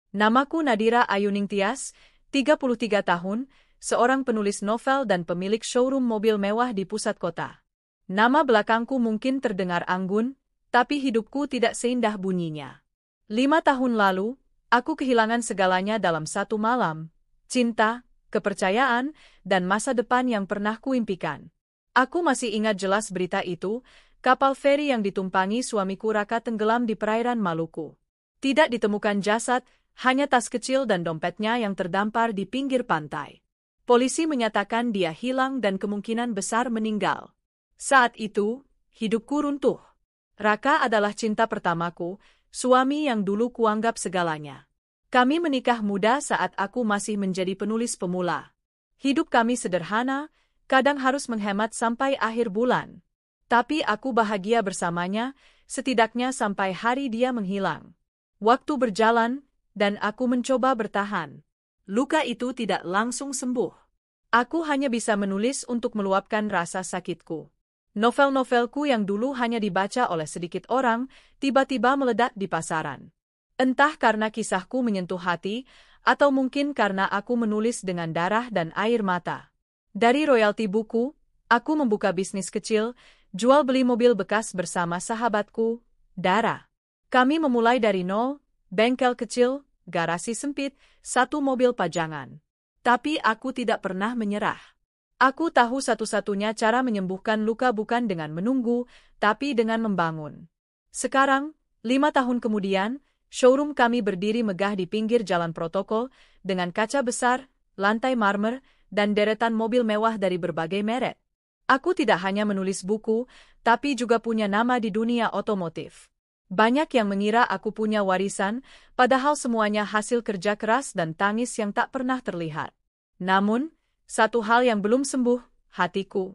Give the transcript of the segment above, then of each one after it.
Namaku Nadira Ayuning Tias, 33 tahun, seorang penulis novel dan pemilik showroom mobil mewah di pusat kota. Nama belakangku mungkin terdengar anggun, tapi hidupku tidak seindah bunyinya. 5 tahun lalu, aku kehilangan segalanya dalam satu malam. Cinta, kepercayaan, dan masa depan yang pernah kuimpikan. Aku masih ingat jelas berita itu, kapal feri yang ditumpangi suamiku Raka tenggelam di perairan Maluku. Tidak ditemukan jasad, hanya tas kecil dan dompetnya yang terdampar di pinggir pantai. Polisi menyatakan dia hilang dan kemungkinan besar meninggal. Saat itu, hidupku runtuh. Raka adalah cinta pertamaku, suami yang dulu kuanggap segalanya. Kami menikah muda saat aku masih menjadi penulis pemula. Hidup kami sederhana, kadang harus menghemat sampai akhir bulan. Tapi aku bahagia bersamanya, setidaknya sampai hari dia menghilang. Waktu berjalan, dan aku mencoba bertahan. Luka itu tidak langsung sembuh. Aku hanya bisa menulis untuk meluapkan rasa sakitku. Novel-novelku yang dulu hanya dibaca oleh sedikit orang, tiba-tiba meledak di pasaran. Entah karena kisahku menyentuh hati, atau mungkin karena aku menulis dengan darah dan air mata. Dari royalti buku, aku membuka bisnis kecil, jual beli mobil bekas bersama sahabatku, Dara. Kami memulai dari nol, bengkel kecil, garasi sempit, satu mobil pajangan. Tapi aku tidak pernah menyerah. Aku tahu satu-satunya cara menyembuhkan luka bukan dengan menunggu, tapi dengan membangun. Sekarang, 5 tahun kemudian, showroom kami berdiri megah di pinggir jalan protokol, dengan kaca besar, lantai marmer, dan deretan mobil mewah dari berbagai merek. Aku tidak hanya menulis buku, tapi juga punya nama di dunia otomotif. Banyak yang mengira aku punya warisan, padahal semuanya hasil kerja keras dan tangis yang tak pernah terlihat. Namun, satu hal yang belum sembuh, hatiku.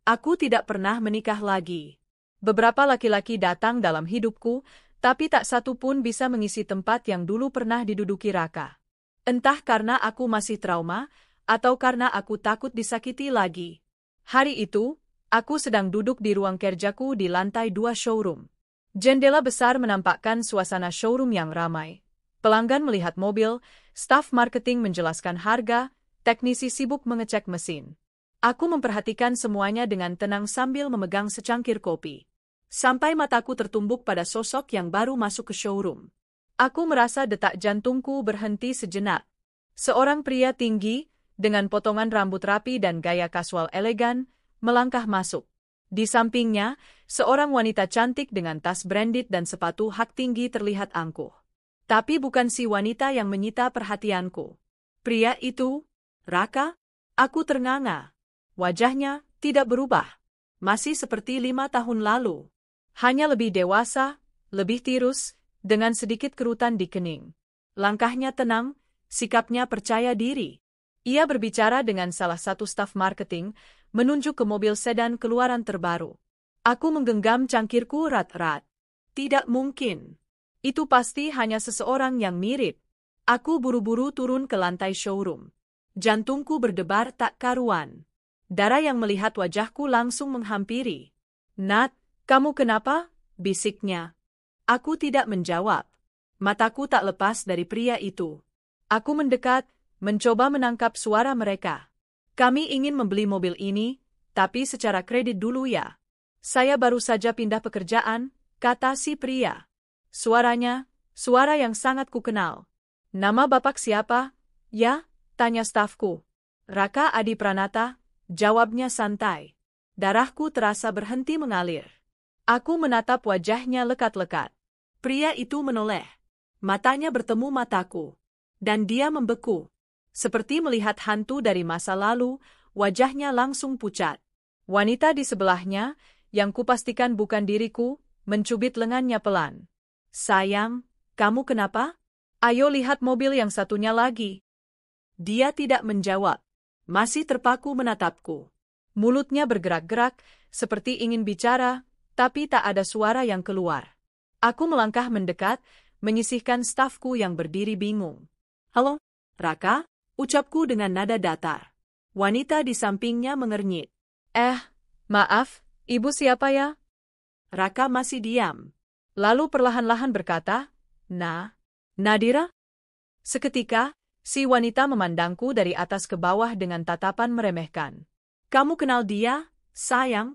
Aku tidak pernah menikah lagi. Beberapa laki-laki datang dalam hidupku, tapi tak satu pun bisa mengisi tempat yang dulu pernah diduduki Raka. Entah karena aku masih trauma, atau karena aku takut disakiti lagi. Hari itu, aku sedang duduk di ruang kerjaku di lantai 2 showroom. Jendela besar menampakkan suasana showroom yang ramai. Pelanggan melihat mobil, staf marketing menjelaskan harga, teknisi sibuk mengecek mesin. Aku memperhatikan semuanya dengan tenang sambil memegang secangkir kopi. Sampai mataku tertumbuk pada sosok yang baru masuk ke showroom. Aku merasa detak jantungku berhenti sejenak. Seorang pria tinggi, dengan potongan rambut rapi dan gaya kasual elegan, melangkah masuk. Di sampingnya, seorang wanita cantik dengan tas branded dan sepatu hak tinggi terlihat angkuh. Tapi bukan si wanita yang menyita perhatianku. Pria itu, Raka? Aku ternganga. Wajahnya tidak berubah. Masih seperti 5 tahun lalu. Hanya lebih dewasa, lebih tirus, dengan sedikit kerutan di kening. Langkahnya tenang, sikapnya percaya diri. Ia berbicara dengan salah satu staf marketing, menunjuk ke mobil sedan keluaran terbaru. Aku menggenggam cangkirku erat-erat. Tidak mungkin. Itu pasti hanya seseorang yang mirip. Aku buru-buru turun ke lantai showroom. Jantungku berdebar tak karuan. Dara yang melihat wajahku langsung menghampiri. "Nat, kamu kenapa?" bisiknya. Aku tidak menjawab. Mataku tak lepas dari pria itu. Aku mendekat, mencoba menangkap suara mereka. "Kami ingin membeli mobil ini, tapi secara kredit dulu ya. Saya baru saja pindah pekerjaan," kata si pria. Suaranya, suara yang sangat kukenal. "Nama bapak siapa?" "Ya," tanya stafku. "Raka Adi Pranata," jawabnya santai. Darahku terasa berhenti mengalir. Aku menatap wajahnya lekat-lekat. Pria itu menoleh. Matanya bertemu mataku. Dan dia membeku. Seperti melihat hantu dari masa lalu, wajahnya langsung pucat. Wanita di sebelahnya, yang kupastikan bukan diriku, mencubit lengannya pelan. "Sayang, kamu kenapa? Ayo lihat mobil yang satunya lagi." Dia tidak menjawab. Masih terpaku menatapku. Mulutnya bergerak-gerak, seperti ingin bicara, tapi tak ada suara yang keluar. Aku melangkah mendekat, menyisihkan stafku yang berdiri bingung. "Halo, Raka?" ucapku dengan nada datar. Wanita di sampingnya mengernyit. Maaf, ibu siapa ya?" Raka masih diam. Lalu perlahan-lahan berkata, Nadira?" Seketika, si wanita memandangku dari atas ke bawah dengan tatapan meremehkan. Kamu kenal dia, sayang?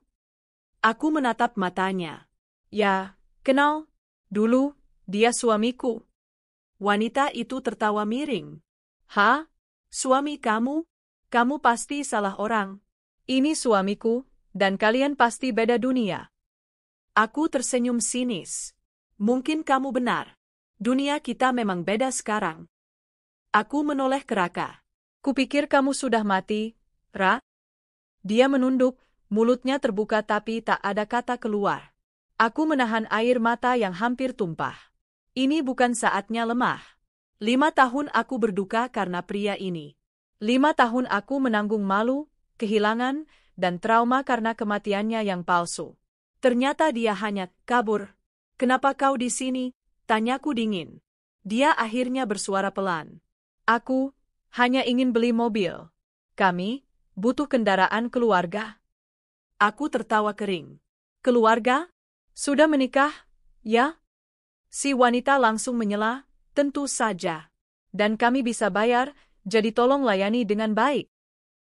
Aku menatap matanya. Ya, kenal. Dulu, dia suamiku. Wanita itu tertawa miring. Hah? Suami kamu? Kamu pasti salah orang. Ini suamiku, dan kalian pasti beda dunia. Aku tersenyum sinis. Mungkin kamu benar. Dunia kita memang beda sekarang. Aku menoleh ke Raka. Kupikir kamu sudah mati, Ra? Dia menunduk, mulutnya terbuka tapi tak ada kata keluar. Aku menahan air mata yang hampir tumpah. Ini bukan saatnya lemah. 5 tahun aku berduka karena pria ini. 5 tahun aku menanggung malu, kehilangan, dan trauma karena kematiannya yang palsu. Ternyata dia hanya kabur. Kenapa kau di sini? Tanyaku dingin. Dia akhirnya bersuara pelan. Aku hanya ingin beli mobil. Kami butuh kendaraan keluarga. Aku tertawa kering. Keluarga? Sudah menikah? Ya? Si wanita langsung menyela, tentu saja. Dan kami bisa bayar, jadi tolong layani dengan baik.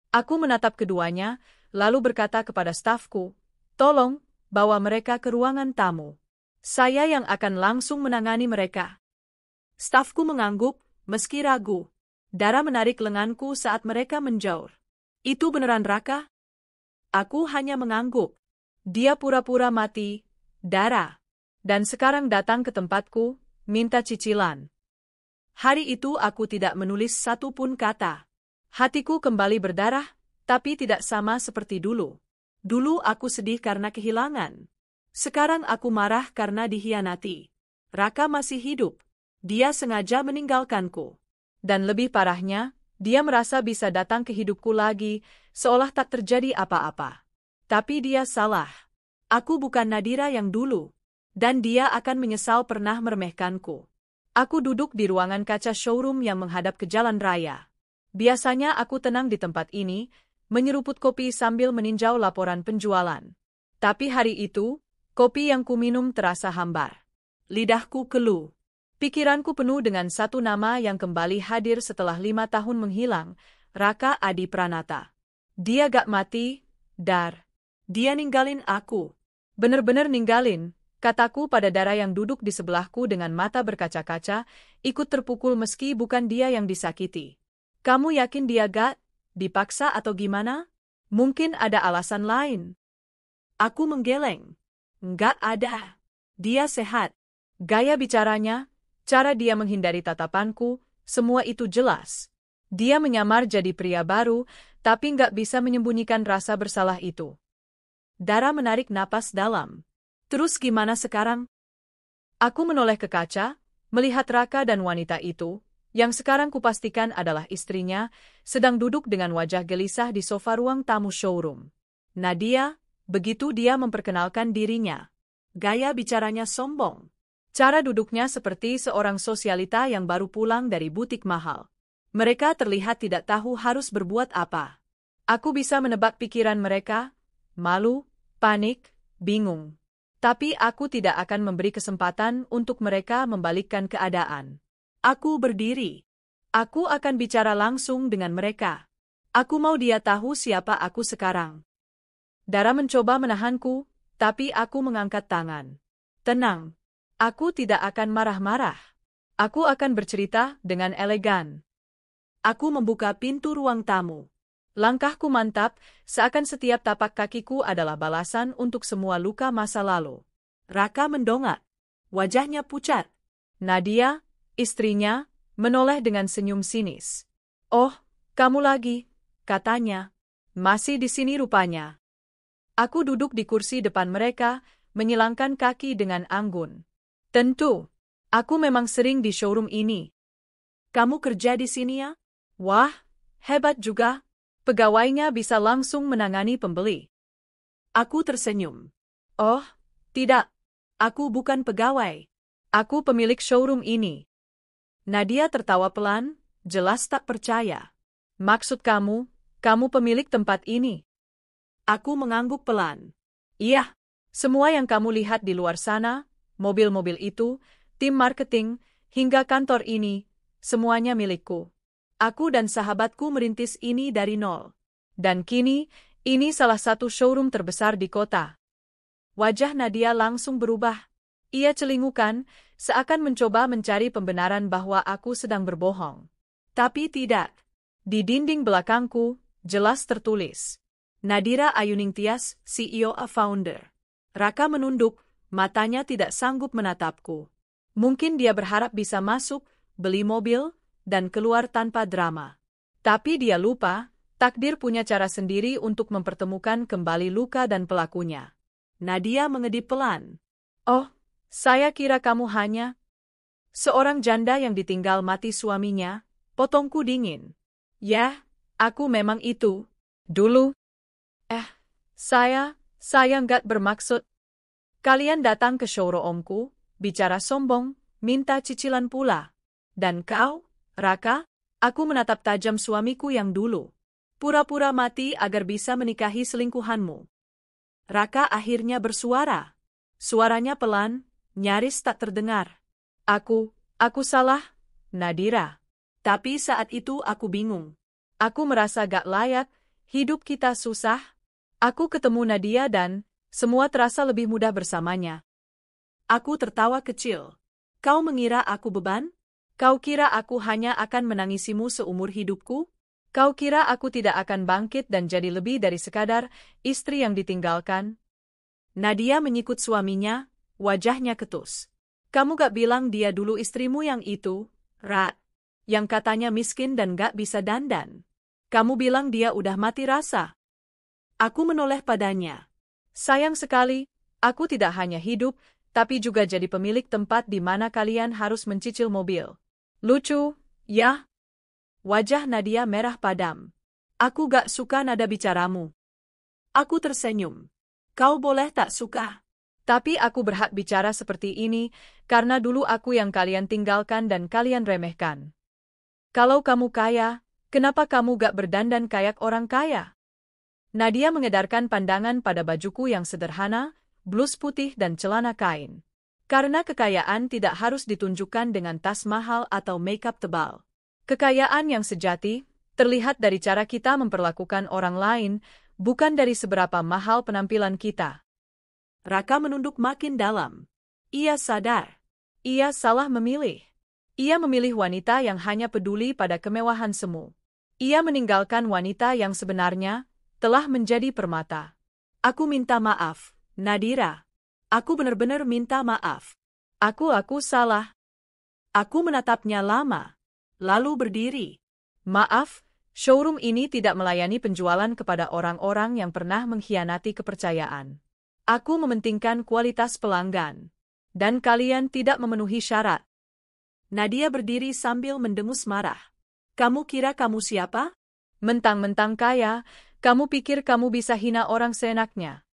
Aku menatap keduanya, lalu berkata kepada stafku, tolong, bawa mereka ke ruangan tamu. Saya yang akan langsung menangani mereka. Stafku mengangguk, meski ragu. Dara menarik lenganku saat mereka menjauh. Itu beneran Raka? Aku hanya mengangguk. Dia pura-pura mati, Dara. Dan sekarang datang ke tempatku, minta cicilan. Hari itu aku tidak menulis satu pun kata. Hatiku kembali berdarah, tapi tidak sama seperti dulu. Dulu aku sedih karena kehilangan. Sekarang aku marah karena dikhianati. Raka masih hidup. Dia sengaja meninggalkanku. Dan lebih parahnya, dia merasa bisa datang ke hidupku lagi, seolah tak terjadi apa-apa. Tapi dia salah. Aku bukan Nadira yang dulu. Dan dia akan menyesal pernah meremehkanku. Aku duduk di ruangan kaca showroom yang menghadap ke jalan raya. Biasanya aku tenang di tempat ini, menyeruput kopi sambil meninjau laporan penjualan. Tapi hari itu, kopi yang kuminum terasa hambar. Lidahku keluh. Pikiranku penuh dengan satu nama yang kembali hadir setelah 5 tahun menghilang, Raka Adi Pranata. Dia gak mati, Dar. Dia ninggalin aku. Bener-bener ninggalin, kataku pada Dara yang duduk di sebelahku dengan mata berkaca-kaca, ikut terpukul meski bukan dia yang disakiti. Kamu yakin dia gak dipaksa atau gimana? Mungkin ada alasan lain. Aku menggeleng. Nggak ada. Dia sehat. Gaya bicaranya, cara dia menghindari tatapanku, semua itu jelas. Dia menyamar jadi pria baru, tapi nggak bisa menyembunyikan rasa bersalah itu. Dara menarik napas dalam. Terus gimana sekarang? Aku menoleh ke kaca, melihat Raka dan wanita itu, yang sekarang kupastikan adalah istrinya, sedang duduk dengan wajah gelisah di sofa ruang tamu showroom. Nadia, begitu dia memperkenalkan dirinya. Gaya bicaranya sombong. Cara duduknya seperti seorang sosialita yang baru pulang dari butik mahal. Mereka terlihat tidak tahu harus berbuat apa. Aku bisa menebak pikiran mereka, malu, panik, bingung. Tapi aku tidak akan memberi kesempatan untuk mereka membalikkan keadaan. Aku berdiri. Aku akan bicara langsung dengan mereka. Aku mau dia tahu siapa aku sekarang. Dara mencoba menahanku, tapi aku mengangkat tangan. Tenang. Aku tidak akan marah-marah. Aku akan bercerita dengan elegan. Aku membuka pintu ruang tamu. Langkahku mantap, seakan setiap tapak kakiku adalah balasan untuk semua luka masa lalu. Raka mendongak. Wajahnya pucat. Nadia, istrinya, menoleh dengan senyum sinis. Oh, kamu lagi, katanya. Masih di sini rupanya. Aku duduk di kursi depan mereka, menyilangkan kaki dengan anggun. Tentu, aku memang sering di showroom ini. Kamu kerja di sini ya? Wah, hebat juga. Pegawainya bisa langsung menangani pembeli. Aku tersenyum. Oh, tidak. Aku bukan pegawai. Aku pemilik showroom ini. Nadia tertawa pelan, jelas tak percaya. Maksud kamu pemilik tempat ini? Aku mengangguk pelan. Iya, semua yang kamu lihat di luar sana, mobil-mobil itu, tim marketing, hingga kantor ini, semuanya milikku. Aku dan sahabatku merintis ini dari nol. Dan kini, ini salah satu showroom terbesar di kota. Wajah Nadia langsung berubah. Ia celingukan, seakan mencoba mencari pembenaran bahwa aku sedang berbohong. Tapi tidak. Di dinding belakangku, jelas tertulis. Nadira Ayuning Tias, CEO a Founder. Raka menunduk, matanya tidak sanggup menatapku. Mungkin dia berharap bisa masuk, beli mobil, dan keluar tanpa drama. Tapi dia lupa, takdir punya cara sendiri untuk mempertemukan kembali luka dan pelakunya. Nadia mengedip pelan. Oh, saya kira kamu hanya seorang janda yang ditinggal mati suaminya, potongku dingin. Ya, aku memang itu. Dulu. Saya nggak bermaksud. Kalian datang ke showroomku, bicara sombong, minta cicilan pula. Dan kau, Raka, aku menatap tajam suamiku yang dulu. Pura-pura mati agar bisa menikahi selingkuhanmu. Raka akhirnya bersuara. Suaranya pelan, nyaris tak terdengar. Aku salah, Nadira. Tapi saat itu aku bingung. Aku merasa gak layak, hidup kita susah. Aku ketemu Nadia dan semua terasa lebih mudah bersamanya. Aku tertawa kecil. Kau mengira aku beban? Kau kira aku hanya akan menangisimu seumur hidupku? Kau kira aku tidak akan bangkit dan jadi lebih dari sekadar istri yang ditinggalkan? Nadia menyikut suaminya, wajahnya ketus. Kamu gak bilang dia dulu istrimu yang itu, Rat? Yang katanya miskin dan gak bisa dandan. Kamu bilang dia udah mati rasa. Aku menoleh padanya. Sayang sekali, aku tidak hanya hidup, tapi juga jadi pemilik tempat di mana kalian harus mencicil mobil. Lucu, ya? Wajah Nadia merah padam. Aku gak suka nada bicaramu. Aku tersenyum. Kau boleh tak suka. Tapi aku berhak bicara seperti ini, karena dulu aku yang kalian tinggalkan dan kalian remehkan. Kalau kamu kaya, kenapa kamu gak berdandan kayak orang kaya? Nadia mengedarkan pandangan pada bajuku yang sederhana, blus putih dan celana kain. Karena kekayaan tidak harus ditunjukkan dengan tas mahal atau makeup tebal. Kekayaan yang sejati terlihat dari cara kita memperlakukan orang lain, bukan dari seberapa mahal penampilan kita. Raka menunduk makin dalam. Ia sadar. Ia salah memilih. Ia memilih wanita yang hanya peduli pada kemewahan semu. Ia meninggalkan wanita yang sebenarnya telah menjadi permata. Aku minta maaf, Nadira. Aku benar-benar minta maaf. Aku salah. Aku menatapnya lama. Lalu berdiri. Maaf, showroom ini tidak melayani penjualan kepada orang-orang yang pernah mengkhianati kepercayaan. Aku mementingkan kualitas pelanggan. Dan kalian tidak memenuhi syarat. Nadia berdiri sambil mendengus marah. Kamu kira kamu siapa? Mentang-mentang kaya, kamu pikir kamu bisa hina orang seenaknya.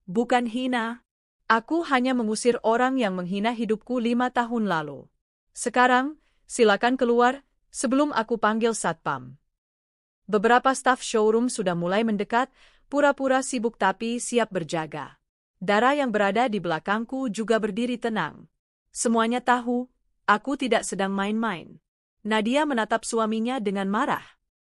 Bukan hina. Aku hanya mengusir orang yang menghina hidupku 5 tahun lalu. Sekarang, silakan keluar, sebelum aku panggil satpam. Beberapa staf showroom sudah mulai mendekat, pura-pura sibuk tapi siap berjaga. Dara yang berada di belakangku juga berdiri tenang. Semuanya tahu, aku tidak sedang main-main. Nadia menatap suaminya dengan marah.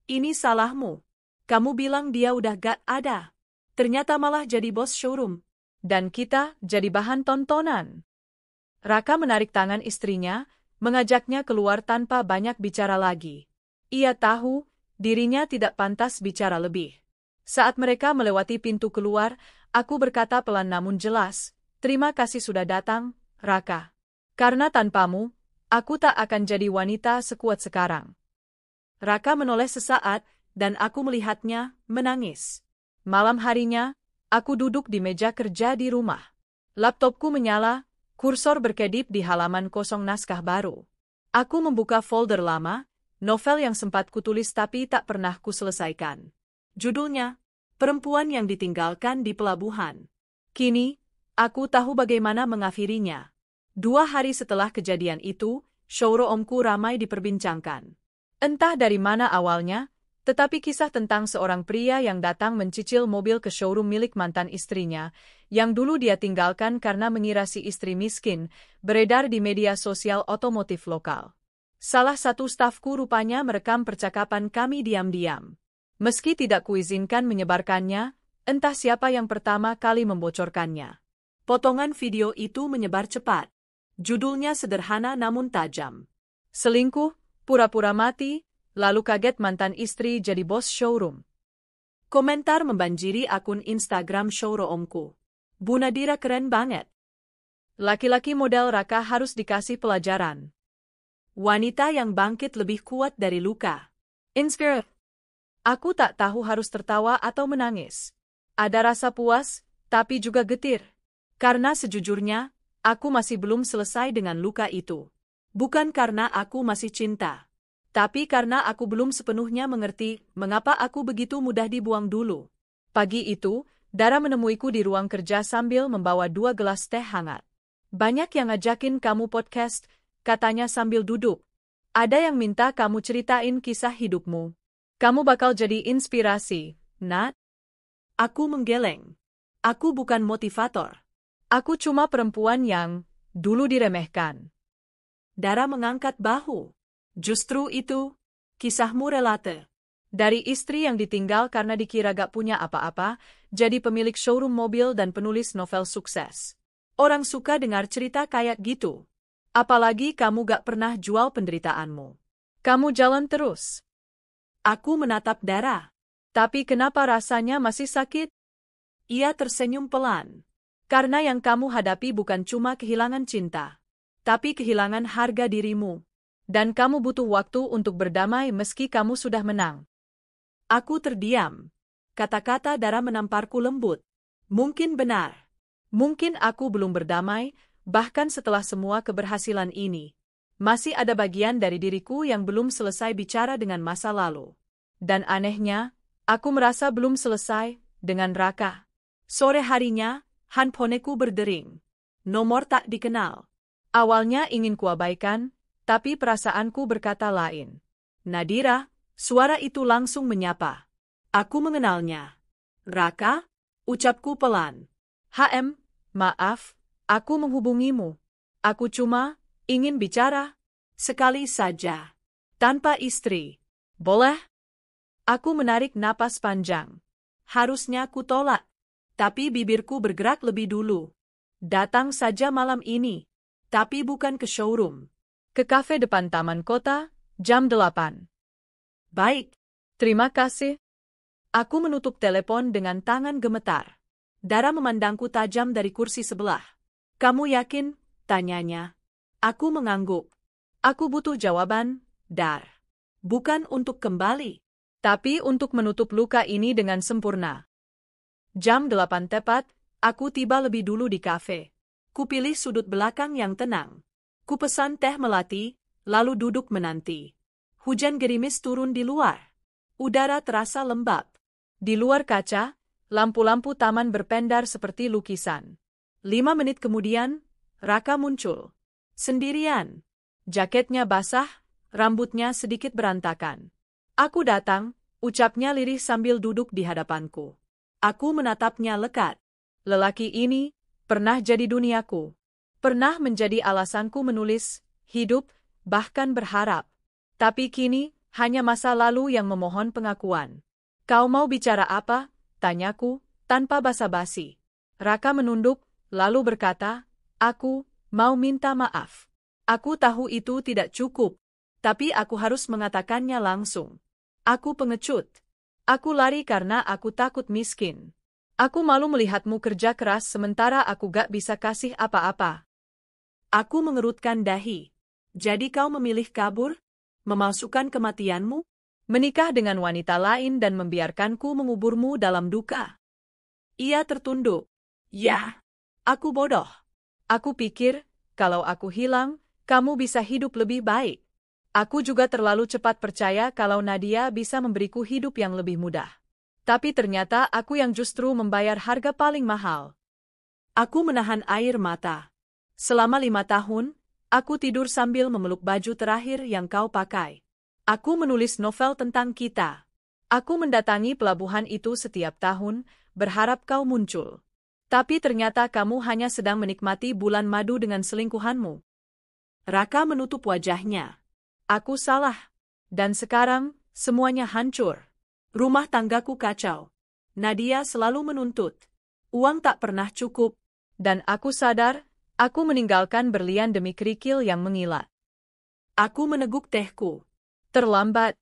Ini salahmu. Kamu bilang dia udah gak ada. Ternyata malah jadi bos showroom. Dan kita jadi bahan tontonan. Raka menarik tangan istrinya, mengajaknya keluar tanpa banyak bicara lagi. Ia tahu, dirinya tidak pantas bicara lebih. Saat mereka melewati pintu keluar, aku berkata pelan namun jelas, terima kasih sudah datang, Raka. Karena tanpamu, aku tak akan jadi wanita sekuat sekarang. Raka menoleh sesaat, dan aku melihatnya menangis. Malam harinya, aku duduk di meja kerja di rumah. Laptopku menyala, kursor berkedip di halaman kosong naskah baru. Aku membuka folder lama, novel yang sempat kutulis tapi tak pernah kuselesaikan. Judulnya, Perempuan yang Ditinggalkan di Pelabuhan. Kini, aku tahu bagaimana mengakhirinya. 2 hari setelah kejadian itu, showroomku ramai diperbincangkan. Entah dari mana awalnya, tetapi kisah tentang seorang pria yang datang mencicil mobil ke showroom milik mantan istrinya, yang dulu dia tinggalkan karena mengira si istri miskin, beredar di media sosial otomotif lokal. Salah satu stafku rupanya merekam percakapan kami diam-diam. Meski tidak kuizinkan menyebarkannya, entah siapa yang pertama kali membocorkannya. Potongan video itu menyebar cepat. Judulnya sederhana namun tajam. Selingkuh, pura-pura mati, lalu kaget mantan istri jadi bos showroom. Komentar membanjiri akun Instagram showroomku. Bu Nadira keren banget. Laki-laki model Raka harus dikasih pelajaran. Wanita yang bangkit lebih kuat dari luka. Inspire. Aku tak tahu harus tertawa atau menangis. Ada rasa puas, tapi juga getir. Karena sejujurnya, aku masih belum selesai dengan luka itu. Bukan karena aku masih cinta, tapi karena aku belum sepenuhnya mengerti mengapa aku begitu mudah dibuang dulu. Pagi itu, Dara menemuiku di ruang kerja sambil membawa 2 gelas teh hangat. Banyak yang ngajakin kamu podcast, katanya sambil duduk. Ada yang minta kamu ceritain kisah hidupmu. Kamu bakal jadi inspirasi, Nat. Aku menggeleng. Aku bukan motivator. Aku cuma perempuan yang dulu diremehkan. Dara mengangkat bahu. Justru itu, kisahmu relate. Dari istri yang ditinggal karena dikira gak punya apa-apa, jadi pemilik showroom mobil dan penulis novel sukses. Orang suka dengar cerita kayak gitu. Apalagi kamu gak pernah jual penderitaanmu. Kamu jalan terus. Aku menatap Dara. Tapi kenapa rasanya masih sakit? Ia tersenyum pelan. Karena yang kamu hadapi bukan cuma kehilangan cinta, tapi kehilangan harga dirimu. Dan kamu butuh waktu untuk berdamai meski kamu sudah menang. Aku terdiam. Kata-kata Dara menamparku lembut. Mungkin benar. Mungkin aku belum berdamai, bahkan setelah semua keberhasilan ini. Masih ada bagian dari diriku yang belum selesai bicara dengan masa lalu. Dan anehnya, aku merasa belum selesai dengan Raka. Sore harinya, handphoneku berdering. Nomor tak dikenal. Awalnya ingin kuabaikan, tapi perasaanku berkata lain. Nadira, suara itu langsung menyapa. Aku mengenalnya. Raka, ucapku pelan. Maaf, aku menghubungimu. Aku cuma ingin bicara. Sekali saja. Tanpa istri. Boleh? Aku menarik napas panjang. Harusnya ku tolak. Tapi bibirku bergerak lebih dulu. Datang saja malam ini. Tapi bukan ke showroom. Ke kafe depan Taman Kota, jam 8. Baik. Terima kasih. Aku menutup telepon dengan tangan gemetar. Dara memandangku tajam dari kursi sebelah. Kamu yakin? Tanyanya. Aku mengangguk. Aku butuh jawaban, Dar. Bukan untuk kembali, tapi untuk menutup luka ini dengan sempurna. Jam 8 tepat, aku tiba lebih dulu di kafe. Kupilih sudut belakang yang tenang. Kupesan teh melati, lalu duduk menanti. Hujan gerimis turun di luar. Udara terasa lembab. Di luar kaca, lampu-lampu taman berpendar seperti lukisan. 5 menit kemudian, Raka muncul. Sendirian. Jaketnya basah, rambutnya sedikit berantakan. Aku datang, ucapnya lirih sambil duduk di hadapanku. Aku menatapnya lekat. Lelaki ini pernah jadi duniaku. Pernah menjadi alasanku menulis, hidup, bahkan berharap. Tapi kini, hanya masa lalu yang memohon pengakuan. Kau mau bicara apa? Tanyaku, tanpa basa-basi. Raka menunduk, lalu berkata, aku mau minta maaf. Aku tahu itu tidak cukup, tapi aku harus mengatakannya langsung. Aku pengecut. Aku lari karena aku takut miskin. Aku malu melihatmu kerja keras sementara aku gak bisa kasih apa-apa. Aku mengerutkan dahi. Jadi kau memilih kabur? Memalsukan kematianmu? Menikah dengan wanita lain dan membiarkanku menguburmu dalam duka? Ia tertunduk. Ya, aku bodoh. Aku pikir, kalau aku hilang, kamu bisa hidup lebih baik. Aku juga terlalu cepat percaya kalau Nadia bisa memberiku hidup yang lebih mudah. Tapi ternyata aku yang justru membayar harga paling mahal. Aku menahan air mata. Selama 5 tahun, aku tidur sambil memeluk baju terakhir yang kau pakai. Aku menulis novel tentang kita. Aku mendatangi pelabuhan itu setiap tahun, berharap kau muncul. Tapi ternyata kamu hanya sedang menikmati bulan madu dengan selingkuhanmu. Raka menutup wajahnya. Aku salah. Dan sekarang, semuanya hancur. Rumah tanggaku kacau. Nadia selalu menuntut. Uang tak pernah cukup. Dan aku sadar, aku meninggalkan berlian demi kerikil yang mengilat. Aku meneguk tehku. Terlambat.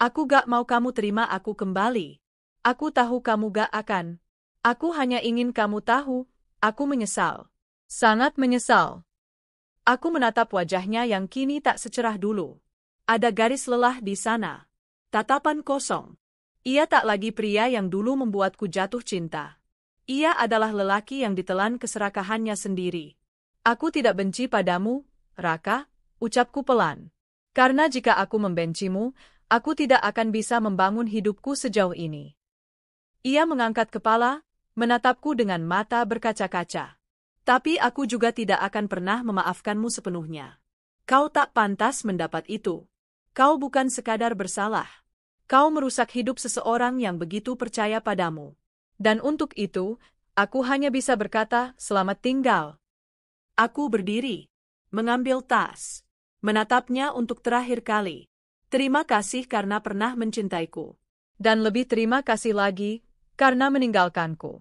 Aku gak mau kamu terima aku kembali. Aku tahu kamu gak akan. Aku hanya ingin kamu tahu, aku menyesal. Sangat menyesal. Aku menatap wajahnya yang kini tak secerah dulu. Ada garis lelah di sana. Tatapan kosong. Ia tak lagi pria yang dulu membuatku jatuh cinta. Ia adalah lelaki yang ditelan keserakahannya sendiri. Aku tidak benci padamu, Raka, ucapku pelan. Karena jika aku membencimu, aku tidak akan bisa membangun hidupku sejauh ini. Ia mengangkat kepala, menatapku dengan mata berkaca-kaca. Tapi aku juga tidak akan pernah memaafkanmu sepenuhnya. Kau tak pantas mendapat itu. Kau bukan sekadar bersalah. Kau merusak hidup seseorang yang begitu percaya padamu. Dan untuk itu, aku hanya bisa berkata, selamat tinggal. Aku berdiri, mengambil tas, menatapnya untuk terakhir kali. Terima kasih karena pernah mencintaiku. Dan lebih terima kasih lagi, karena meninggalkanku.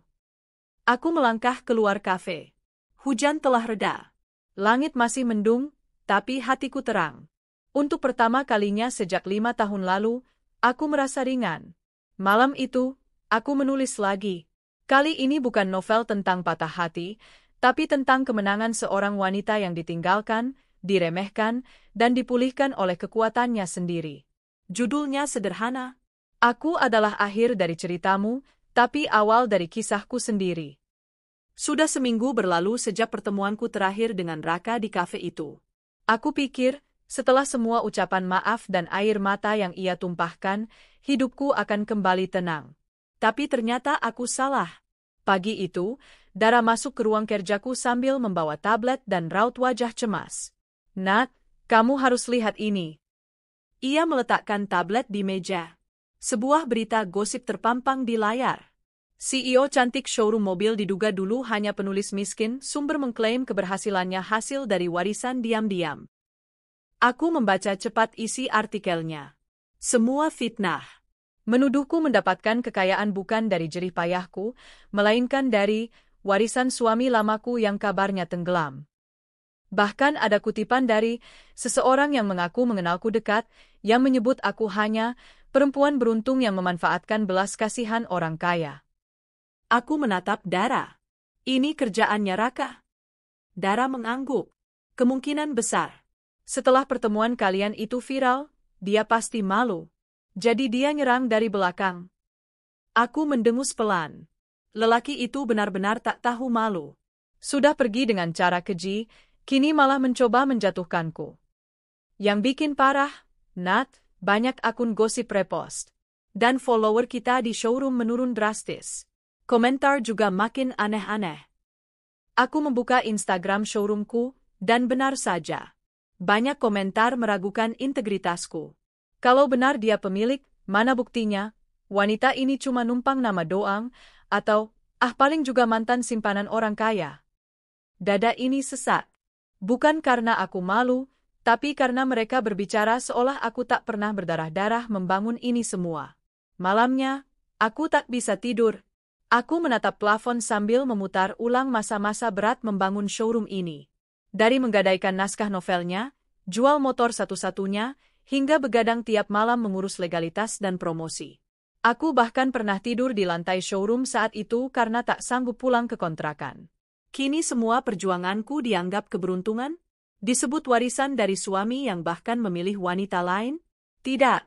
Aku melangkah keluar kafe. Hujan telah reda. Langit masih mendung, tapi hatiku terang. Untuk pertama kalinya sejak 5 tahun lalu, aku merasa ringan. Malam itu, aku menulis lagi. Kali ini bukan novel tentang patah hati, tapi tentang kemenangan seorang wanita yang ditinggalkan, diremehkan, dan dipulihkan oleh kekuatannya sendiri. Judulnya sederhana. Aku adalah akhir dari ceritamu, tapi awal dari kisahku sendiri. Sudah seminggu berlalu sejak pertemuanku terakhir dengan Raka di kafe itu. Aku pikir, setelah semua ucapan maaf dan air mata yang ia tumpahkan, hidupku akan kembali tenang. Tapi ternyata aku salah. Pagi itu, Dara masuk ke ruang kerjaku sambil membawa tablet dan raut wajah cemas. Nat, kamu harus lihat ini. Ia meletakkan tablet di meja. Sebuah berita gosip terpampang di layar. CEO cantik showroom mobil diduga dulu hanya penulis miskin, sumber mengklaim keberhasilannya hasil dari warisan diam-diam. Aku membaca cepat isi artikelnya. Semua fitnah. Menuduhku mendapatkan kekayaan bukan dari jerih payahku, melainkan dari warisan suami lamaku yang kabarnya tenggelam. Bahkan ada kutipan dari seseorang yang mengaku mengenalku dekat, yang menyebut aku hanya perempuan beruntung yang memanfaatkan belas kasihan orang kaya. Aku menatap Dara. Ini kerjaannya Raka. Dara mengangguk. Kemungkinan besar. Setelah pertemuan kalian itu viral, dia pasti malu. Jadi dia nyerang dari belakang. Aku mendengus pelan. Lelaki itu benar-benar tak tahu malu. Sudah pergi dengan cara keji, kini malah mencoba menjatuhkanku. Yang bikin parah, Nat, banyak akun gosip repost. Dan follower kita di showroom menurun drastis. Komentar juga makin aneh-aneh. Aku membuka Instagram showroomku, dan benar saja. Banyak komentar meragukan integritasku. Kalau benar dia pemilik, mana buktinya? Wanita ini cuma numpang nama doang, atau, paling juga mantan simpanan orang kaya. Dada ini sesak. Bukan karena aku malu, tapi karena mereka berbicara seolah aku tak pernah berdarah-darah membangun ini semua. Malamnya, aku tak bisa tidur. Aku menatap plafon sambil memutar ulang masa-masa berat membangun showroom ini. Dari menggadaikan naskah novelnya, jual motor satu-satunya, hingga begadang tiap malam mengurus legalitas dan promosi. Aku bahkan pernah tidur di lantai showroom saat itu karena tak sanggup pulang ke kontrakan. Kini semua perjuanganku dianggap keberuntungan? Disebut warisan dari suami yang bahkan memilih wanita lain? Tidak.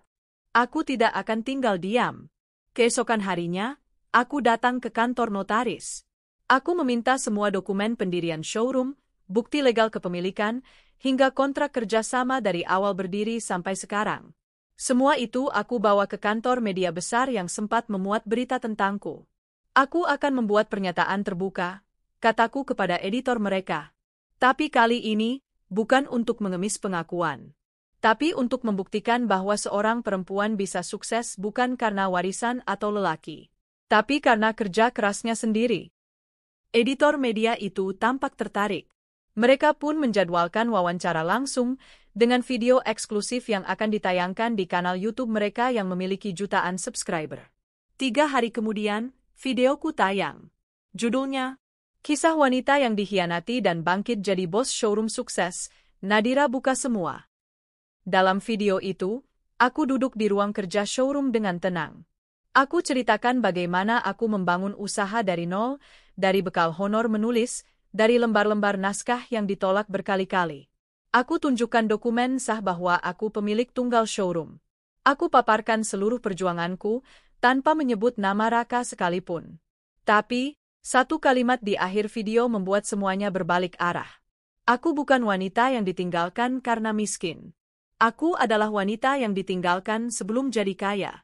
Aku tidak akan tinggal diam. Keesokan harinya, aku datang ke kantor notaris. Aku meminta semua dokumen pendirian showroom, bukti legal kepemilikan, hingga kontrak kerjasama dari awal berdiri sampai sekarang. Semua itu aku bawa ke kantor media besar yang sempat memuat berita tentangku. Aku akan membuat pernyataan terbuka, kataku kepada editor mereka. Tapi kali ini, bukan untuk mengemis pengakuan. Tapi untuk membuktikan bahwa seorang perempuan bisa sukses bukan karena warisan atau lelaki. Tapi karena kerja kerasnya sendiri. Editor media itu tampak tertarik. Mereka pun menjadwalkan wawancara langsung, dengan video eksklusif yang akan ditayangkan di kanal YouTube mereka yang memiliki jutaan subscriber. 3 hari kemudian, videoku tayang. Judulnya, Kisah Wanita yang Dikhianati dan Bangkit Jadi Bos Showroom Sukses, Nadira Buka Semua. Dalam video itu, aku duduk di ruang kerja showroom dengan tenang. Aku ceritakan bagaimana aku membangun usaha dari nol, dari bekal honor menulis, dari lembar-lembar naskah yang ditolak berkali-kali. Aku tunjukkan dokumen sah bahwa aku pemilik tunggal showroom. Aku paparkan seluruh perjuanganku, tanpa menyebut nama Raka sekalipun. Tapi, satu kalimat di akhir video membuat semuanya berbalik arah. Aku bukan wanita yang ditinggalkan karena miskin. Aku adalah wanita yang ditinggalkan sebelum jadi kaya.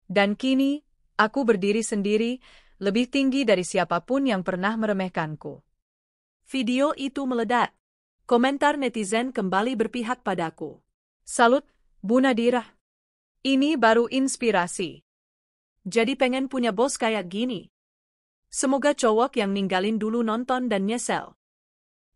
Dan kini, aku berdiri sendiri, lebih tinggi dari siapapun yang pernah meremehkanku. Video itu meledak. Komentar netizen kembali berpihak padaku. Salut, Bu Nadira. Ini baru inspirasi. Jadi pengen punya bos kayak gini. Semoga cowok yang ninggalin dulu nonton dan nyesel.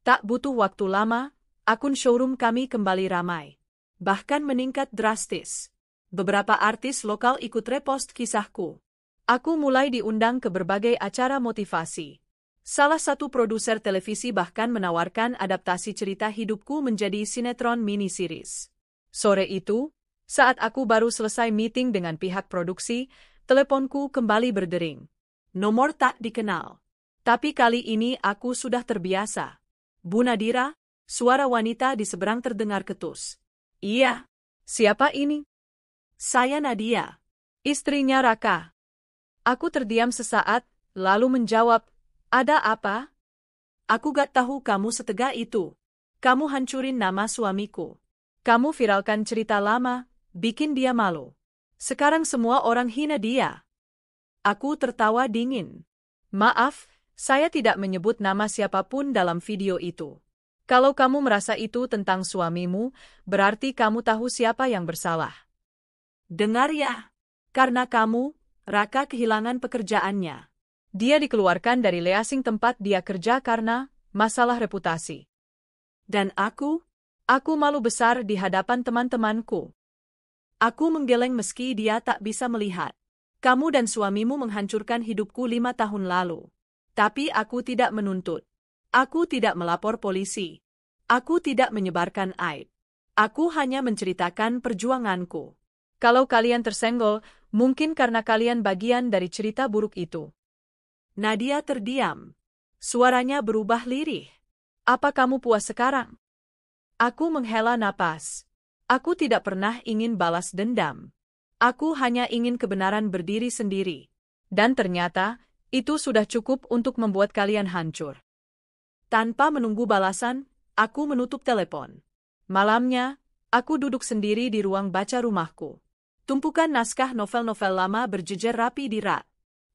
Tak butuh waktu lama, akun showroom kami kembali ramai. Bahkan meningkat drastis. Beberapa artis lokal ikut repost kisahku. Aku mulai diundang ke berbagai acara motivasi. Salah satu produser televisi bahkan menawarkan adaptasi cerita hidupku menjadi sinetron mini-series. Sore itu, saat aku baru selesai meeting dengan pihak produksi, teleponku kembali berdering. Nomor tak dikenal. Tapi kali ini aku sudah terbiasa. Bu Nadira, suara wanita di seberang terdengar ketus. Iya. Siapa ini? Saya Nadia. Istrinya Raka. Aku terdiam sesaat, lalu menjawab, ada apa? Aku gak tahu kamu setegak itu. Kamu hancurin nama suamiku. Kamu viralkan cerita lama, bikin dia malu. Sekarang semua orang hina dia. Aku tertawa dingin. Maaf, saya tidak menyebut nama siapapun dalam video itu. Kalau kamu merasa itu tentang suamimu, berarti kamu tahu siapa yang bersalah. Dengar ya, karena kamu, Raka kehilangan pekerjaannya. Dia dikeluarkan dari leasing tempat dia kerja karena masalah reputasi. Dan aku malu besar di hadapan teman-temanku. Aku menggeleng meski dia tak bisa melihat. Kamu dan suamimu menghancurkan hidupku 5 tahun lalu. Tapi aku tidak menuntut. Aku tidak melapor polisi. Aku tidak menyebarkan aib. Aku hanya menceritakan perjuanganku. Kalau kalian tersenggol, mungkin karena kalian bagian dari cerita buruk itu. Nadia terdiam. Suaranya berubah lirih. Apa kamu puas sekarang? Aku menghela napas. Aku tidak pernah ingin balas dendam. Aku hanya ingin kebenaran berdiri sendiri. Dan ternyata, itu sudah cukup untuk membuat kalian hancur. Tanpa menunggu balasan, aku menutup telepon. Malamnya, aku duduk sendiri di ruang baca rumahku. Tumpukan naskah novel-novel lama berjejer rapi di rak.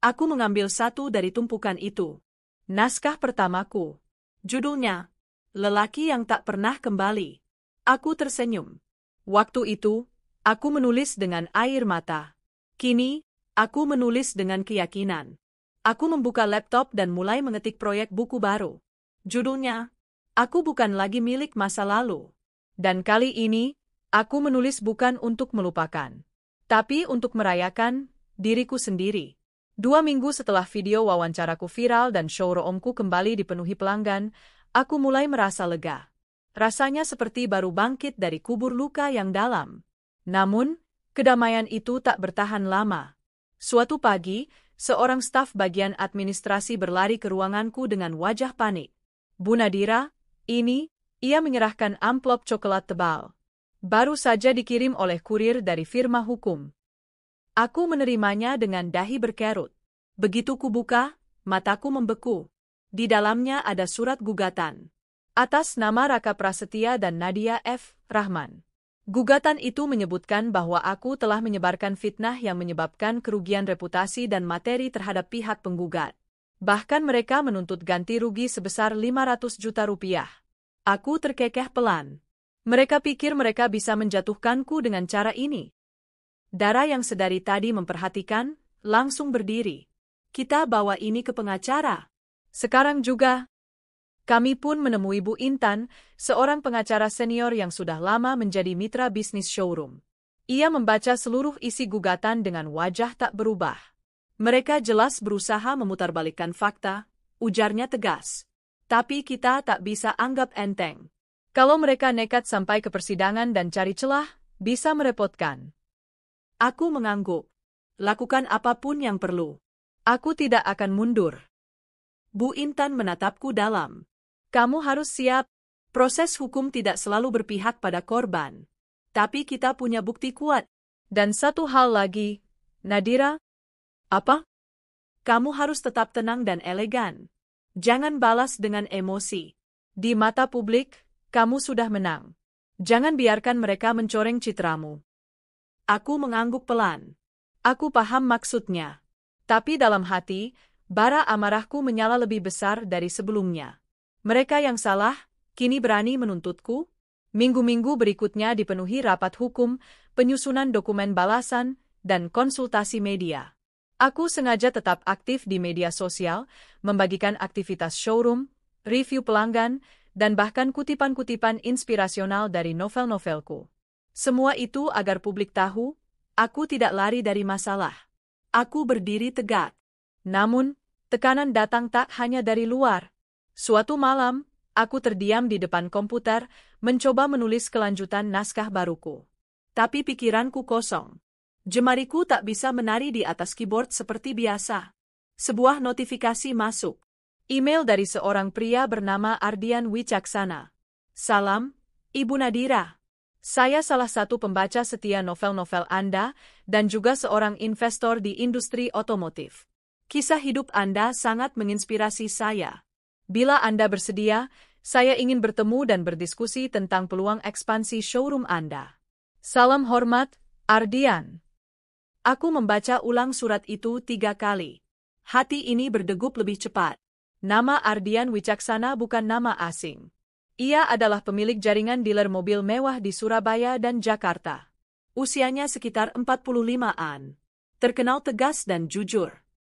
Aku mengambil satu dari tumpukan itu. Naskah pertamaku. Judulnya, Lelaki yang Tak Pernah Kembali. Aku tersenyum. Waktu itu, aku menulis dengan air mata. Kini, aku menulis dengan keyakinan. Aku membuka laptop dan mulai mengetik proyek buku baru. Judulnya, Aku Bukan Lagi Milik Masa Lalu. Dan kali ini, aku menulis bukan untuk melupakan, tapi untuk merayakan diriku sendiri. 2 minggu setelah video wawancaraku viral dan showroomku kembali dipenuhi pelanggan, aku mulai merasa lega. Rasanya seperti baru bangkit dari kubur luka yang dalam. Namun, kedamaian itu tak bertahan lama. Suatu pagi, seorang staf bagian administrasi berlari ke ruanganku dengan wajah panik. Bu Nadira, ini, ia menyerahkan amplop coklat tebal. Baru saja dikirim oleh kurir dari firma hukum. Aku menerimanya dengan dahi berkerut. Begitu kubuka, mataku membeku. Di dalamnya ada surat gugatan. Atas nama Raka Prasetya dan Nadia F. Rahman. Gugatan itu menyebutkan bahwa aku telah menyebarkan fitnah yang menyebabkan kerugian reputasi dan materi terhadap pihak penggugat. Bahkan mereka menuntut ganti rugi sebesar 500 juta rupiah. Aku terkekeh pelan. Mereka pikir mereka bisa menjatuhkanku dengan cara ini. Dara yang sedari tadi memperhatikan, langsung berdiri. Kita bawa ini ke pengacara. Sekarang juga. Kami pun menemui Bu Intan, seorang pengacara senior yang sudah lama menjadi mitra bisnis showroom. Ia membaca seluruh isi gugatan dengan wajah tak berubah. Mereka jelas berusaha memutarbalikkan fakta, ujarnya tegas. Tapi kita tak bisa anggap enteng. Kalau mereka nekat sampai ke persidangan dan cari celah, bisa merepotkan. Aku mengangguk. Lakukan apapun yang perlu. Aku tidak akan mundur. Bu Intan menatapku dalam. Kamu harus siap. Proses hukum tidak selalu berpihak pada korban. Tapi kita punya bukti kuat. Dan satu hal lagi, Nadira. Apa? Kamu harus tetap tenang dan elegan. Jangan balas dengan emosi. Di mata publik, kamu sudah menang. Jangan biarkan mereka mencoreng citramu. Aku mengangguk pelan. Aku paham maksudnya. Tapi dalam hati, bara amarahku menyala lebih besar dari sebelumnya. Mereka yang salah, kini berani menuntutku. Minggu-minggu berikutnya dipenuhi rapat hukum, penyusunan dokumen balasan, dan konsultasi media. Aku sengaja tetap aktif di media sosial, membagikan aktivitas showroom, review pelanggan, dan bahkan kutipan-kutipan inspirasional dari novel-novelku. Semua itu agar publik tahu, aku tidak lari dari masalah. Aku berdiri tegak. Namun, tekanan datang tak hanya dari luar. Suatu malam, aku terdiam di depan komputer, mencoba menulis kelanjutan naskah baruku. Tapi pikiranku kosong. Jemariku tak bisa menari di atas keyboard seperti biasa. Sebuah notifikasi masuk. Email dari seorang pria bernama Ardian Wicaksana. Salam, Ibu Nadira. Saya salah satu pembaca setia novel-novel Anda dan juga seorang investor di industri otomotif. Kisah hidup Anda sangat menginspirasi saya. Bila Anda bersedia, saya ingin bertemu dan berdiskusi tentang peluang ekspansi showroom Anda. Salam hormat, Ardian. Aku membaca ulang surat itu 3 kali. Hati ini berdegup lebih cepat. Nama Ardian Wicaksana bukan nama asing. Ia adalah pemilik jaringan dealer mobil mewah di Surabaya dan Jakarta. Usianya sekitar 45-an. Terkenal tegas dan jujur.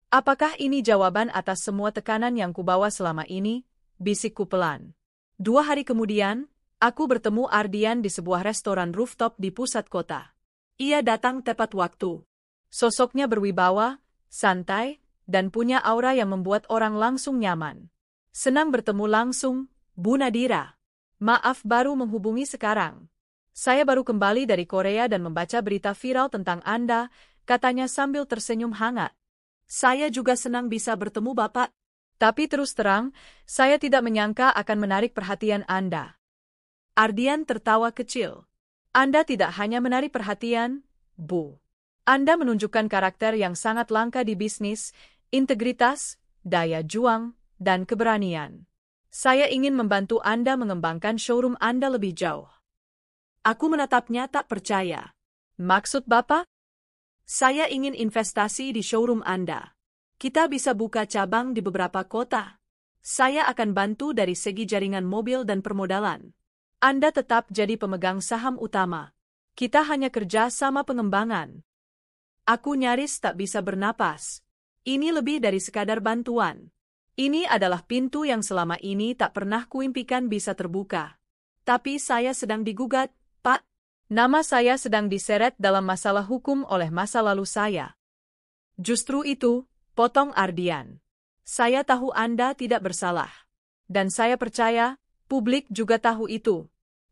Apakah ini jawaban atas semua tekanan yang kubawa selama ini? Bisikku pelan. 2 hari kemudian, aku bertemu Ardian di sebuah restoran rooftop di pusat kota. Ia datang tepat waktu. Sosoknya berwibawa, santai, dan punya aura yang membuat orang langsung nyaman. Senang bertemu langsung, Bu Nadira. Maaf baru menghubungi sekarang. Saya baru kembali dari Korea dan membaca berita viral tentang Anda, katanya sambil tersenyum hangat. Saya juga senang bisa bertemu Bapak. Tapi terus terang, saya tidak menyangka akan menarik perhatian Anda. Ardian tertawa kecil. Anda tidak hanya menarik perhatian, Bu. Anda menunjukkan karakter yang sangat langka di bisnis, integritas, daya juang, dan keberanian. Saya ingin membantu Anda mengembangkan showroom Anda lebih jauh. Aku menatapnya tak percaya. Maksud Bapak? Saya ingin investasi di showroom Anda. Kita bisa buka cabang di beberapa kota. Saya akan bantu dari segi jaringan mobil dan permodalan. Anda tetap jadi pemegang saham utama. Kita hanya kerja sama pengembangan. Aku nyaris tak bisa bernapas. Ini lebih dari sekadar bantuan. Ini adalah pintu yang selama ini tak pernah kuimpikan bisa terbuka. Tapi saya sedang digugat, Pak. Nama saya sedang diseret dalam masalah hukum oleh masa lalu saya. Justru itu, potong Ardian. Saya tahu Anda tidak bersalah. Dan saya percaya, publik juga tahu itu.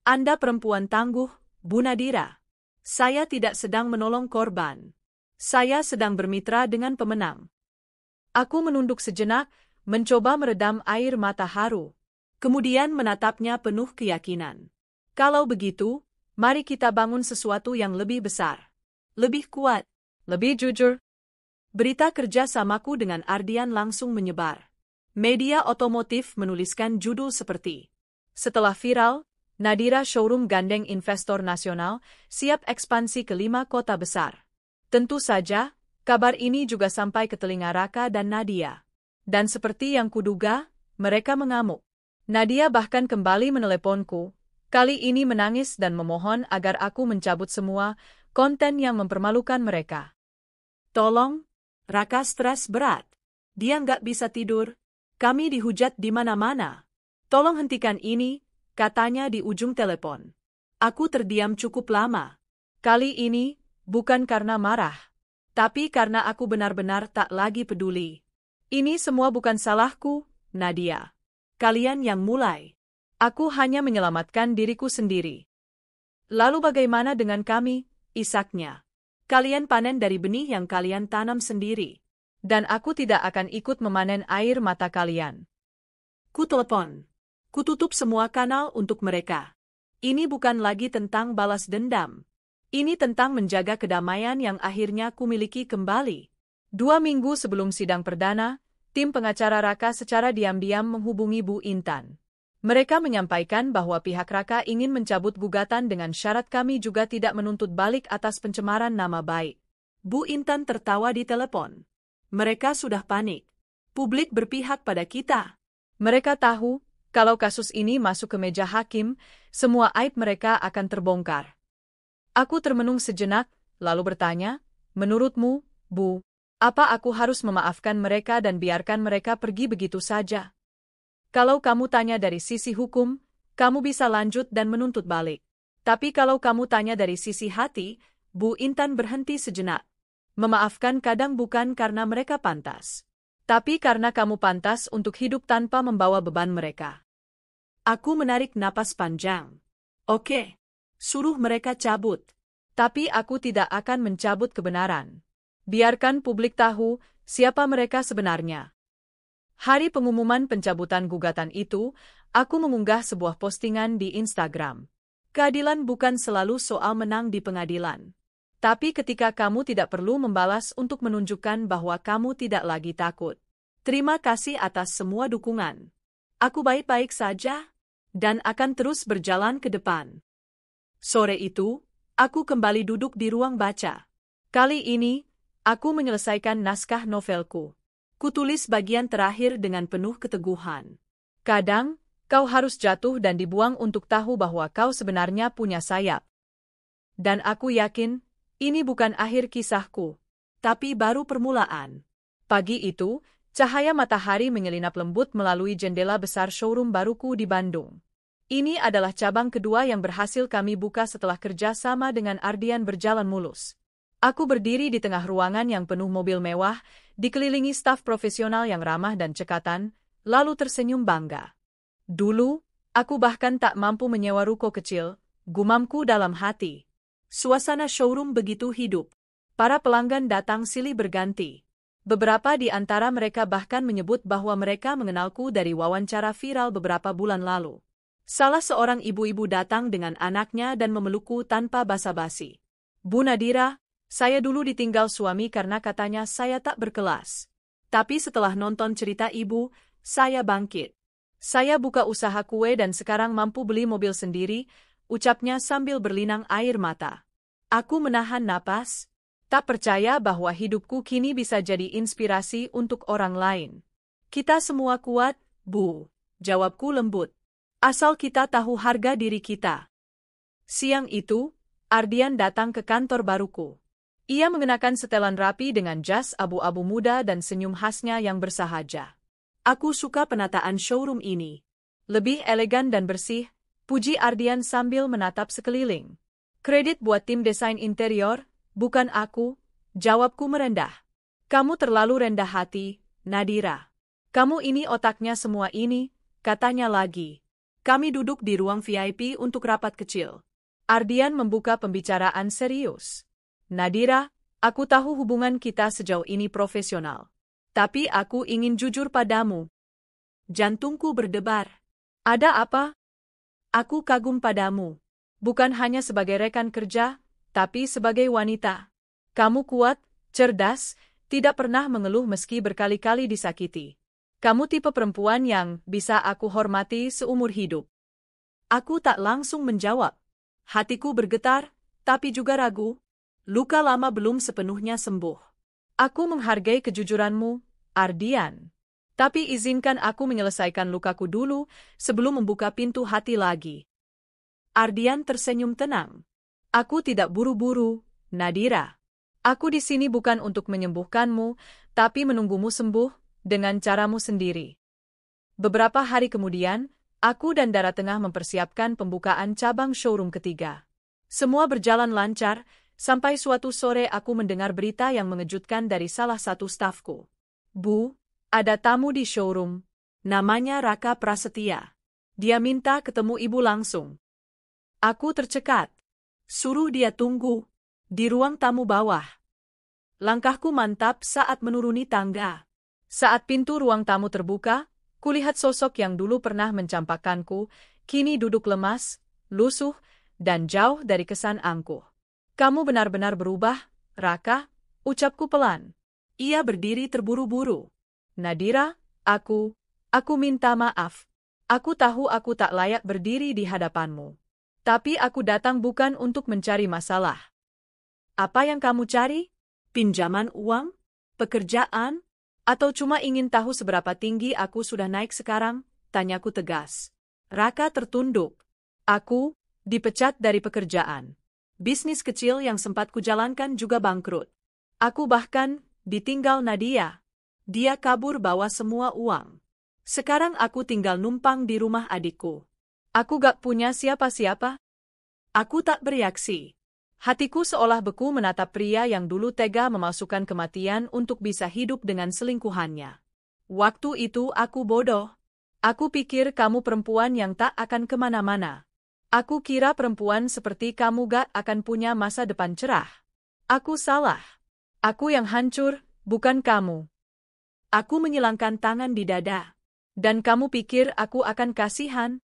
Anda perempuan tangguh, Bu Nadira. Saya tidak sedang menolong korban. Saya sedang bermitra dengan pemenang. Aku menunduk sejenak, mencoba meredam air mata haru. Kemudian menatapnya penuh keyakinan. Kalau begitu, mari kita bangun sesuatu yang lebih besar. Lebih kuat. Lebih jujur. Berita kerjasamaku dengan Ardian langsung menyebar. Media otomotif menuliskan judul seperti, setelah viral, Nadira Showroom gandeng investor nasional, siap ekspansi ke 5 kota besar. Tentu saja, kabar ini juga sampai ke telinga Raka dan Nadia. Dan seperti yang kuduga, mereka mengamuk. Nadia bahkan kembali meneleponku, kali ini menangis dan memohon agar aku mencabut semua konten yang mempermalukan mereka. Tolong, Raka stres berat. Dia nggak bisa tidur. Kami dihujat di mana-mana. Tolong hentikan ini, katanya di ujung telepon. Aku terdiam cukup lama. Kali ini, bukan karena marah, tapi karena aku benar-benar tak lagi peduli. Ini semua bukan salahku, Nadia. Kalian yang mulai. Aku hanya menyelamatkan diriku sendiri. Lalu bagaimana dengan kami, isaknya? Kalian panen dari benih yang kalian tanam sendiri. Dan aku tidak akan ikut memanen air mata kalian. Ku telepon. Ku tutup semua kanal untuk mereka. Ini bukan lagi tentang balas dendam. Ini tentang menjaga kedamaian yang akhirnya ku miliki kembali. 2 minggu sebelum sidang perdana, tim pengacara Raka secara diam-diam menghubungi Bu Intan. Mereka menyampaikan bahwa pihak Raka ingin mencabut gugatan dengan syarat kami juga tidak menuntut balik atas pencemaran nama baik. Bu Intan tertawa di telepon. Mereka sudah panik. Publik berpihak pada kita. Mereka tahu, kalau kasus ini masuk ke meja hakim, semua aib mereka akan terbongkar. Aku termenung sejenak, lalu bertanya, menurutmu, Bu, apa aku harus memaafkan mereka dan biarkan mereka pergi begitu saja? Kalau kamu tanya dari sisi hukum, kamu bisa lanjut dan menuntut balik. Tapi kalau kamu tanya dari sisi hati, Bu Intan berhenti sejenak. Memaafkan kadang bukan karena mereka pantas, tapi karena kamu pantas untuk hidup tanpa membawa beban mereka. Aku menarik napas panjang. Oke, suruh mereka cabut. Tapi aku tidak akan mencabut kebenaran. Biarkan publik tahu siapa mereka sebenarnya. Hari pengumuman pencabutan gugatan itu, aku mengunggah sebuah postingan di Instagram. Keadilan bukan selalu soal menang di pengadilan. Tapi ketika kamu tidak perlu membalas untuk menunjukkan bahwa kamu tidak lagi takut. Terima kasih atas semua dukungan. Aku baik-baik saja, dan akan terus berjalan ke depan. Sore itu, aku kembali duduk di ruang baca. Kali ini, aku menyelesaikan naskah novelku. Kutulis bagian terakhir dengan penuh keteguhan. Kadang, kau harus jatuh dan dibuang untuk tahu bahwa kau sebenarnya punya sayap. Dan aku yakin, ini bukan akhir kisahku, tapi baru permulaan. Pagi itu, cahaya matahari menyelinap lembut melalui jendela besar showroom baruku di Bandung. Ini adalah cabang kedua yang berhasil kami buka setelah kerja sama dengan Ardian berjalan mulus. Aku berdiri di tengah ruangan yang penuh mobil mewah, dikelilingi staf profesional yang ramah dan cekatan, lalu tersenyum bangga. Dulu, aku bahkan tak mampu menyewa ruko kecil, gumamku dalam hati. Suasana showroom begitu hidup. Para pelanggan datang silih berganti. Beberapa di antara mereka bahkan menyebut bahwa mereka mengenalku dari wawancara viral beberapa bulan lalu. Salah seorang ibu-ibu datang dengan anaknya dan memelukku tanpa basa-basi. Bu Nadira, saya dulu ditinggal suami karena katanya saya tak berkelas. Tapi setelah nonton cerita ibu, saya bangkit. Saya buka usaha kue dan sekarang mampu beli mobil sendiri, ucapnya sambil berlinang air mata. Aku menahan napas, tak percaya bahwa hidupku kini bisa jadi inspirasi untuk orang lain. Kita semua kuat, Bu, jawabku lembut. Asal kita tahu harga diri kita. Siang itu, Ardian datang ke kantor baruku. Ia mengenakan setelan rapi dengan jas abu-abu muda dan senyum khasnya yang bersahaja. Aku suka penataan showroom ini. Lebih elegan dan bersih, puji Ardian sambil menatap sekeliling. Kredit buat tim desain interior, bukan aku, jawabku merendah. Kamu terlalu rendah hati, Nadira. Kamu ini otaknya semua ini, katanya lagi. Kami duduk di ruang VIP untuk rapat kecil. Ardian membuka pembicaraan serius. Nadira, aku tahu hubungan kita sejauh ini profesional. Tapi aku ingin jujur padamu. Jantungku berdebar. Ada apa? Aku kagum padamu. Bukan hanya sebagai rekan kerja, tapi sebagai wanita. Kamu kuat, cerdas, tidak pernah mengeluh meski berkali-kali disakiti. Kamu tipe perempuan yang bisa aku hormati seumur hidup. Aku tak langsung menjawab. Hatiku bergetar, tapi juga ragu. Luka lama belum sepenuhnya sembuh. Aku menghargai kejujuranmu, Ardian. Tapi izinkan aku menyelesaikan lukaku dulu sebelum membuka pintu hati lagi. Ardian tersenyum tenang. Aku tidak buru-buru, Nadira. Aku di sini bukan untuk menyembuhkanmu, tapi menunggumu sembuh dengan caramu sendiri. Beberapa hari kemudian, Aku dan Dara tengah mempersiapkan pembukaan cabang showroom ketiga. Semua berjalan lancar, sampai suatu sore aku mendengar berita yang mengejutkan dari salah satu stafku. Bu, ada tamu di showroom. Namanya Raka Prasetya. Dia minta ketemu ibu langsung. Aku tercekat. Suruh dia tunggu di ruang tamu bawah. Langkahku mantap saat menuruni tangga. Saat pintu ruang tamu terbuka, kulihat sosok yang dulu pernah mencampakkanku, kini duduk lemas, lusuh, dan jauh dari kesan angkuh. Kamu benar-benar berubah, Raka, ucapku pelan. Ia berdiri terburu-buru. Nadira, aku minta maaf. Aku tahu aku tak layak berdiri di hadapanmu. Tapi aku datang bukan untuk mencari masalah. Apa yang kamu cari? Pinjaman uang? Pekerjaan? Atau cuma ingin tahu seberapa tinggi aku sudah naik sekarang? Tanyaku tegas. Raka tertunduk. Aku dipecat dari pekerjaan. Bisnis kecil yang sempat kujalankan juga bangkrut. Aku bahkan ditinggal Nadia. Dia kabur bawa semua uang. Sekarang aku tinggal numpang di rumah adikku. Aku gak punya siapa-siapa. Aku tak bereaksi. Hatiku seolah beku menatap pria yang dulu tega memasukkan kematian untuk bisa hidup dengan selingkuhannya. Waktu itu aku bodoh. Aku pikir kamu perempuan yang tak akan kemana-mana. Aku kira perempuan seperti kamu gak akan punya masa depan cerah. Aku salah. Aku yang hancur, bukan kamu. Aku menyilangkan tangan di dada. Dan kamu pikir aku akan kasihan?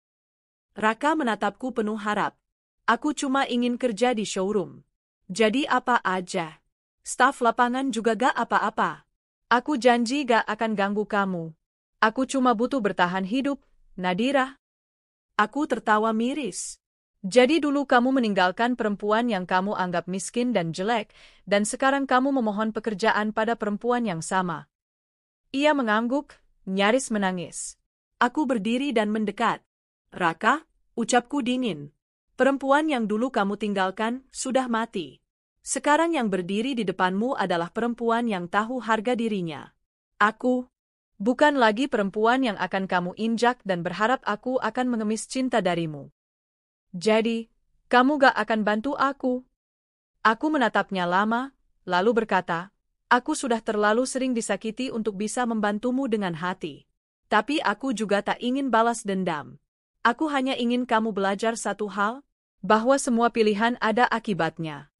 Raka menatapku penuh harap. Aku cuma ingin kerja di showroom. Jadi apa aja. Staf lapangan juga gak apa-apa. Aku janji gak akan ganggu kamu. Aku cuma butuh bertahan hidup, Nadira. Aku tertawa miris. Jadi dulu kamu meninggalkan perempuan yang kamu anggap miskin dan jelek, dan sekarang kamu memohon pekerjaan pada perempuan yang sama. Ia mengangguk, nyaris menangis. Aku berdiri dan mendekat. Raka, ucapku dingin. Perempuan yang dulu kamu tinggalkan sudah mati. Sekarang yang berdiri di depanmu adalah perempuan yang tahu harga dirinya. Aku bukan lagi perempuan yang akan kamu injak dan berharap aku akan mengemis cinta darimu. Jadi, kamu gak akan bantu aku? Aku menatapnya lama, lalu berkata, aku sudah terlalu sering disakiti untuk bisa membantumu dengan hati. Tapi aku juga tak ingin balas dendam. Aku hanya ingin kamu belajar satu hal, bahwa semua pilihan ada akibatnya.